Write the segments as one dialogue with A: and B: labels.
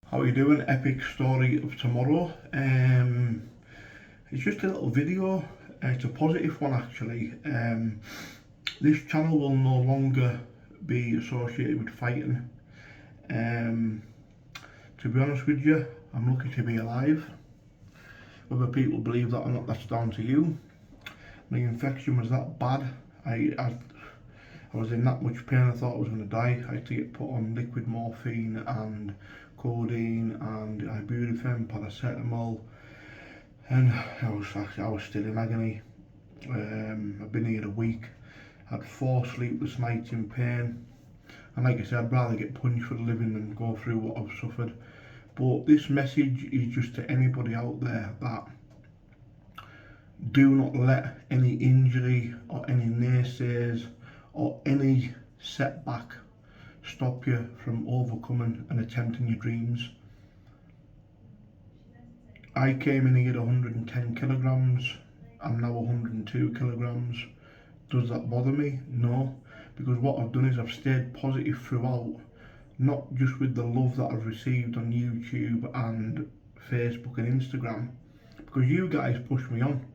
A: How are you doing? Epic story of tomorrow. It's just a little video. It's a positive one actually. This channel will no longer be associated with fighting. To be honest with you, I'm lucky to be alive. Whether people believe that or not, that's down to you. My infection was that bad. I was in that much pain I thought I was going to die. I had to get put on liquid morphine and codeine and ibuprofen, paracetamol, and I was still in agony. I've been here a week, had 4 sleepless nights in pain, and like I said, I'd rather get punched for a living than go through what I've suffered. But this message is just to anybody out there that do not let any injury or any naysayers or any setback stop you from overcoming and attempting your dreams. I came in here at 110 kilograms, I'm now 102 kilograms. Does that bother me? No, because what I've done is I've stayed positive throughout, not just with the love that I've received on YouTube and Facebook and Instagram, because you guys push me on.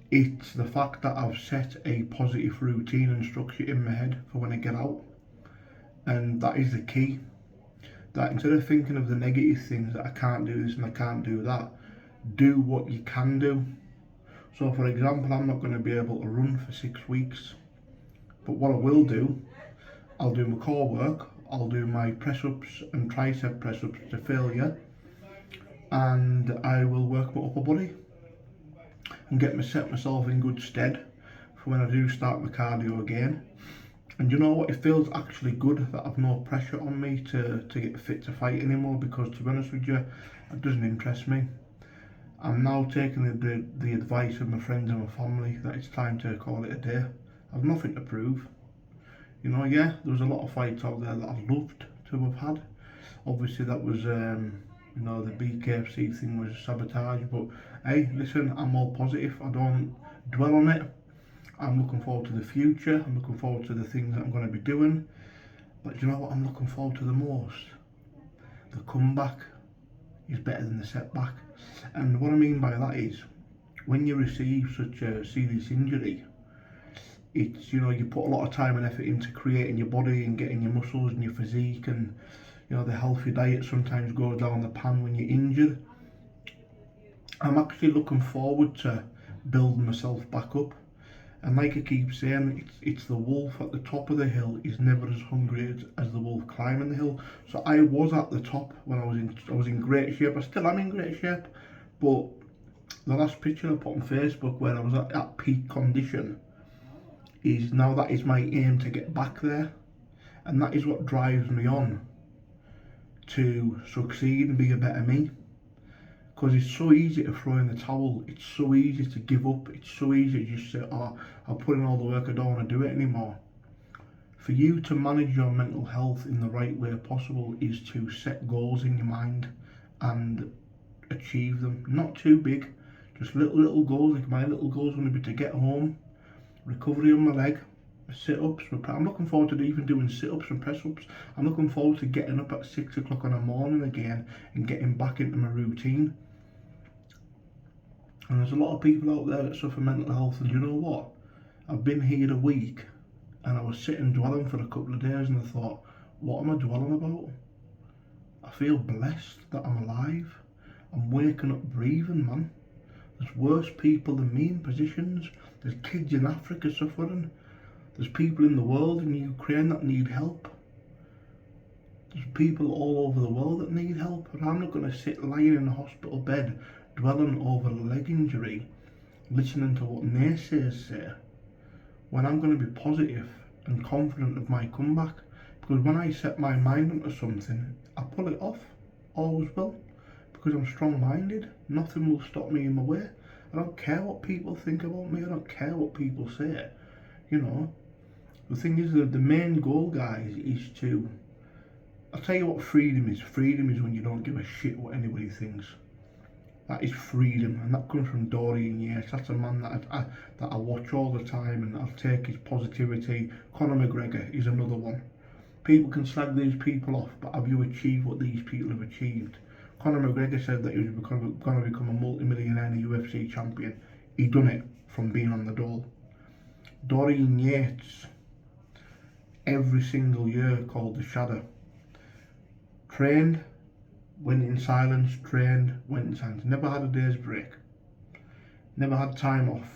A: It's the fact that I've set a positive routine and structure in my head for when I get out. And that is the key. That instead of thinking of the negative things, that I can't do this and I can't do that, do what you can do. So for example, I'm not going to be able to run for 6 weeks. But what I will do, I'll do my core work, I'll do my press-ups and tricep press-ups to failure, and I will work my upper body and set myself in good stead for when I do start my cardio again. And you know what, it feels actually good that I've no pressure on me to get fit to fight anymore, because to be honest with you, it doesn't interest me. I'm now taking the advice of my friends and my family that it's time to call it a day. I've nothing to prove. You know, yeah, there was a lot of fights out there that I'd loved to have had. Obviously that was, you know, the BKFC thing was sabotage, but hey, listen, I'm all positive. I don't dwell on it. I'm looking forward to the future. I'm looking forward to the things that I'm going to be doing. But you know what I'm looking forward to the most? The comeback is better than the setback. And what I mean by that is, when you receive such a serious injury, it's, you know, you put a lot of time and effort into creating your body and getting your muscles and your physique, and you know, the healthy diet sometimes goes down the pan when you're injured. I'm actually looking forward to building myself back up. And like I keep saying, it's the wolf at the top of the hill is never as hungry as the wolf climbing the hill. So I was at the top when I was in great shape. I still am in great shape, but the last picture I put on Facebook where I was at peak condition is now, that is my aim, to get back there. And that is what drives me on to succeed and be a better me. Because it's so easy to throw in the towel, it's so easy to give up, it's so easy to just say, oh, I'll put in all the work, I don't want to do it anymore. For you to manage your mental health in the right way possible is to set goals in your mind and achieve them. Not too big, just little goals. Like my little goal is going to be to get home, recovery on my leg, sit-ups. I'm looking forward to even doing sit-ups and press-ups. I'm looking forward to getting up at 6 o'clock in the morning again and getting back into my routine. And there's a lot of people out there that suffer mental health, and you know what? I've been here a week and I was sitting dwelling for a couple of days, and I thought, what am I dwelling about? I feel blessed that I'm alive. I'm waking up breathing, man. There's worse people than me in positions. There's kids in Africa suffering. There's people in the world in Ukraine that need help. There's people all over the world that need help, and I'm not going to sit lying in a hospital bed dwelling over a leg injury, listening to what naysayers say, when I'm going to be positive and confident of my comeback. Because when I set my mind onto something, I pull it off, always will, because I'm strong-minded. Nothing will stop me in my way. I don't care what people think about me, I don't care what people say, you know. The thing is that the main goal, guys, is to, I'll tell you what freedom is. Freedom is when you don't give a shit what anybody thinks. That is freedom, and that comes from Dorian Yates. That's a man that I watch all the time, and I'll take his positivity. Conor McGregor is another one. People can slag these people off, but have you achieved what these people have achieved? Conor McGregor said that he was going to become a multi-millionaire and a UFC champion. He done it from being on the dole. Dorian Yates, every single year called the Shadow. Trained, went in silence, trained, went in silence. Never had a day's break. Never had time off.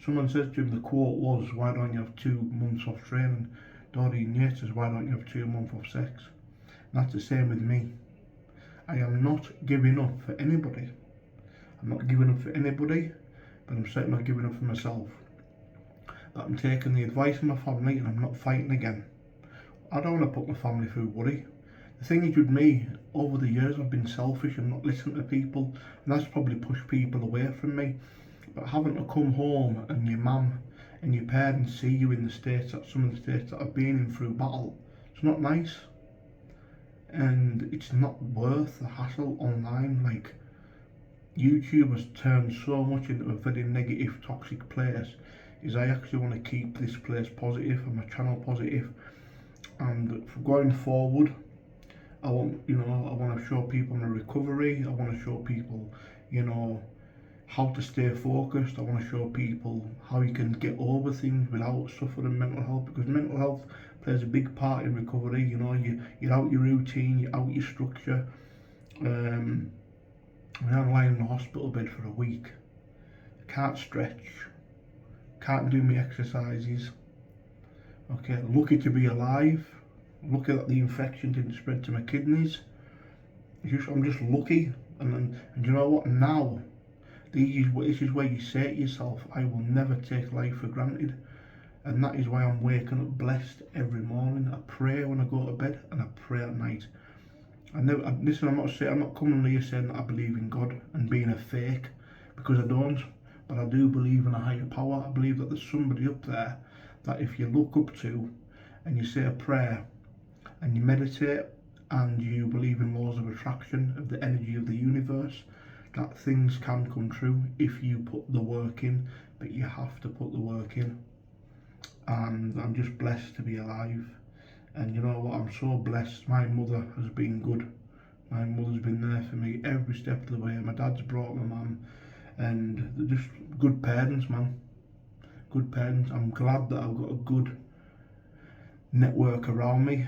A: Someone said to him, the quote was, why don't you have 2 months off training? Dorian Yates says, why don't you have 2 months off sex? And that's the same with me. I am not giving up for anybody. I'm not giving up for anybody, but I'm certainly not giving up for myself. But I'm taking the advice of my family and I'm not fighting again. I don't want to put my family through worry. The thing is with me, over the years I've been selfish and not listening to people, and that's probably pushed people away from me. But having to come home and your mum and your parents see you in the states, that some of the states that I've been in through battle, it's not nice. And it's not worth the hassle online. Like, YouTube has turned so much into a very negative, toxic place. Is I actually want to keep this place positive and my channel positive. And for going forward, I want to show people my recovery. I want to show people, how to stay focused. I want to show people how you can get over things without suffering mental health, because mental health plays a big part in recovery. You're out your routine, you're out your structure. I'm lying in the hospital bed for a week. I can't stretch, can't do my exercises. Okay, lucky to be alive. Lucky that the infection didn't spread to my kidneys. I'm just lucky, and you know what? Now, this is where you say to yourself, I will never take life for granted. And that is why I'm waking up blessed every morning. I pray when I go to bed and I pray at night. I'm not coming here saying that I believe in God and being a fake, because I don't. But I do believe in a higher power. I believe that there's somebody up there that if you look up to and you say a prayer and you meditate and you believe in laws of attraction, of the energy of the universe, that things can come true if you put the work in. But you have to put the work in. And I'm just blessed to be alive. And you know what, I'm so blessed. My mother has been good. My mother's been there for me every step of the way. My dad's brought my mum, and they're just good parents, man. Good parents. I'm glad that I've got a good network around me,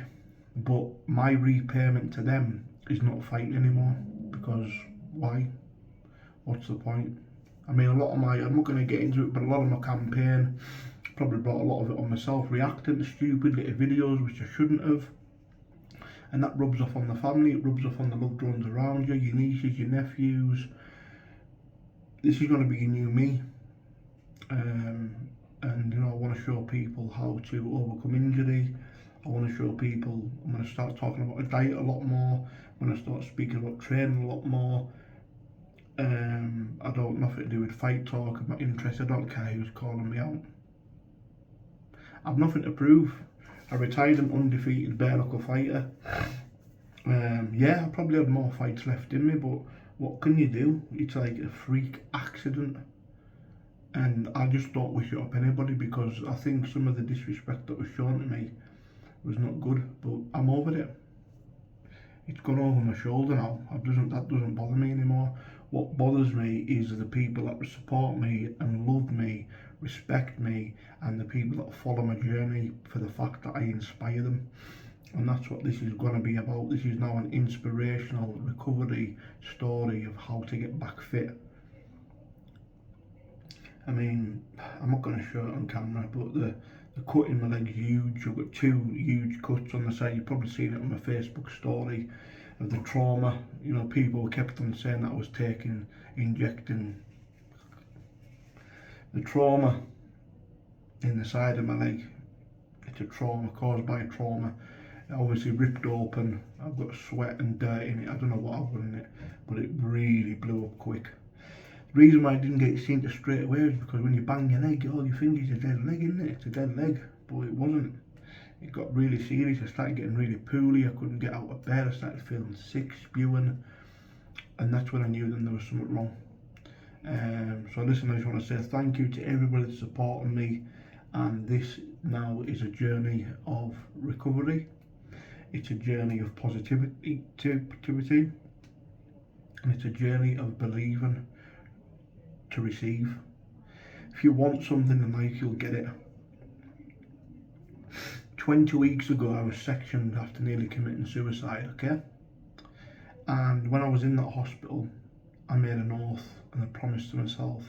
A: but my repayment to them is not fighting anymore, because why? What's the point? I mean, I'm not going to get into it, but a lot of my campaign, probably brought a lot of it on myself, reacting to stupid little videos which I shouldn't have. And that rubs off on the family, it rubs off on the loved ones around you, your nieces, your nephews. This is going to be a new me. And I want to show people how to overcome injury. I want to show people, I'm going to start talking about a diet a lot more. I'm going to start speaking about training a lot more. I don't nothing to do with fight talk, I'm not interested, I don't care who's calling me out. I've nothing to prove. I retired an undefeated bare knuckle fighter. Yeah, I probably had more fights left in me, but what can you do? It's like a freak accident. And I just don't wish it up anybody, because I think some of the disrespect that was shown to me was not good, but I'm over it. It's gone over my shoulder now. That doesn't bother me anymore. What bothers me is the people that support me and love me, respect me, and the people that follow my journey for the fact that I inspire them. And that's what this is going to be about. This is now an inspirational recovery story of how to get back fit. I mean, I'm not going to show it on camera, but the cut in my leg's huge. I've got 2 huge cuts on the side. You've probably seen it on my Facebook story of the trauma. People kept on saying that I was injecting. The trauma in the side of my leg, it's a trauma caused by a trauma. It obviously ripped open. I've got sweat and dirt in it. I don't know what I've got in it, but it really blew up quick. The reason why I didn't get it seen to straight away is because when you bang your leg, all you think is a dead leg, isn't it? It's a dead leg, but it wasn't. It got really serious. I started getting really poorly. I couldn't get out of bed. I started feeling sick, spewing, and that's when I knew then there was something wrong. So listen, I just want to say thank you to everybody that's supporting me, and this now is a journey of recovery. It's a journey of positivity, and it's a journey of believing to receive. If you want something in life, you'll get it. 20 weeks ago, I was sectioned after nearly committing suicide, okay? And when I was in that hospital, I made an oath and a promise to myself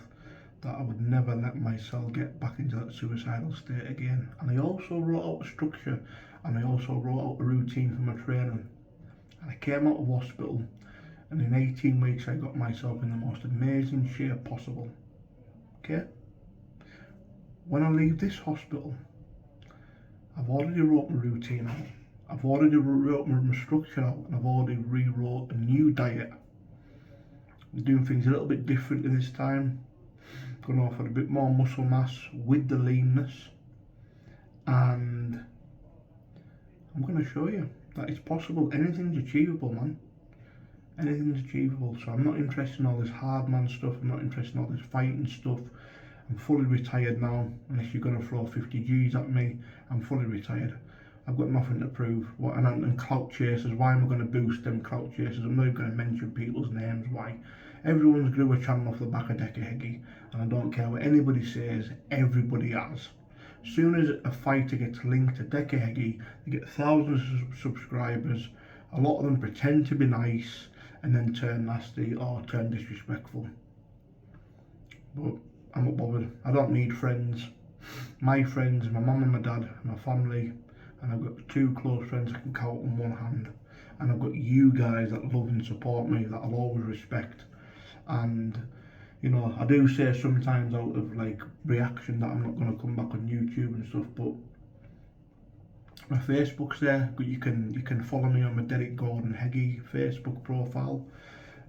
A: that I would never let myself get back into that suicidal state again. And I also wrote out a structure, and I also wrote out a routine for my training. And I came out of hospital, and in 18 weeks I got myself in the most amazing shape possible, okay? When I leave this hospital, I've already wrote my routine out, I've already wrote my structure out, and I've already rewrote a new diet. I'm doing things a little bit differently this time. Going to offer a bit more muscle mass with the leanness, and I'm going to show you that it's possible. Anything's achievable, man. Anything's achievable. So I'm not interested in all this hard man stuff, I'm not interested in all this fighting stuff. I'm fully retired now. Unless you're going to throw 50 G's at me, I'm fully retired. I've got nothing to prove. And clout chasers, why am I going to boost them clout chasers? I'm not even going to mention people's names. Why? Everyone's grew a channel off the back of Decca, and I don't care what anybody says, everybody has. As soon as a fighter gets linked to Decca, they get thousands of subscribers. A lot of them pretend to be nice and then turn nasty or turn disrespectful. But I'm not bothered. I don't need friends. My friends, my mum and my dad, my family, and I've got 2 close friends I can count on one hand. And I've got you guys that love and support me, that I'll always respect. And you know, I do say sometimes out of like reaction that I'm not going to come back on YouTube and stuff, but my Facebook's there. You can follow me on my Derek Gordon Heggie Facebook profile.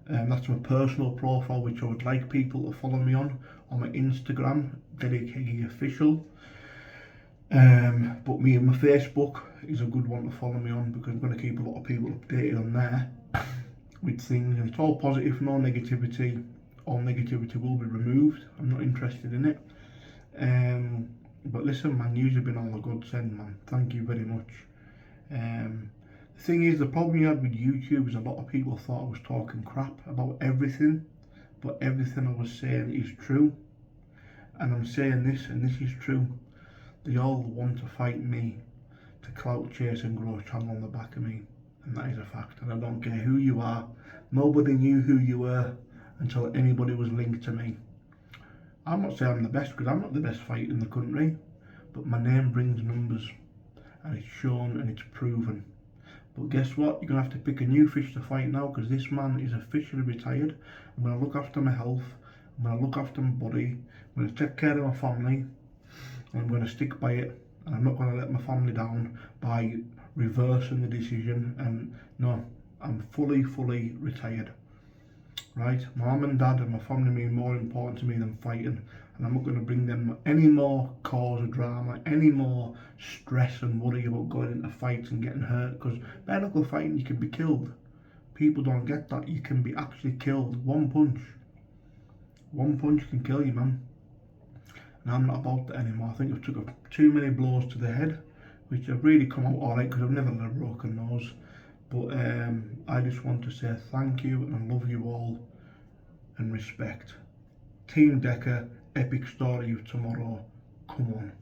A: That's my personal profile, which I would like people to follow me on my Instagram, Derek Heggie Official. But my Facebook is a good one to follow me on, because I'm going to keep a lot of people updated on there with things, and it's all positive, no negativity. All negativity will be removed. I'm not interested in it. But listen, man, you've been all a godsend, man. Thank you very much. The thing is, the problem you had with YouTube is a lot of people thought I was talking crap about everything, but everything I was saying is true. And I'm saying this, and this is true. They all want to fight me to clout chase and grow a channel on the back of me. And that is a fact. And I don't care who you are. Nobody knew who you were until anybody was linked to me. I'm not saying I'm the best, because I'm not the best fighter in the country, but my name brings numbers, and it's shown and it's proven. But guess what? You're going to have to pick a new fish to fight now, because this man is officially retired. I'm going to look after my health, I'm going to look after my body, I'm going to take care of my family, and I'm going to stick by it. And I'm not going to let my family down by reversing the decision. And no, I'm fully retired. Right? My mum and dad and my family mean more important to me than fighting, and I'm not going to bring them any more cause of drama, any more stress and worry about going into fights and getting hurt, because bare knuckle fighting, you can be killed. People don't get that. You can be actually killed. One punch can kill you, man. And I'm not about that anymore. I think I've took too many blows to the head, which have really come out alright, because I've never had a broken nose. But I just want to say thank you, and I love you all, and respect. Team Decca, epic story of tomorrow. Come on.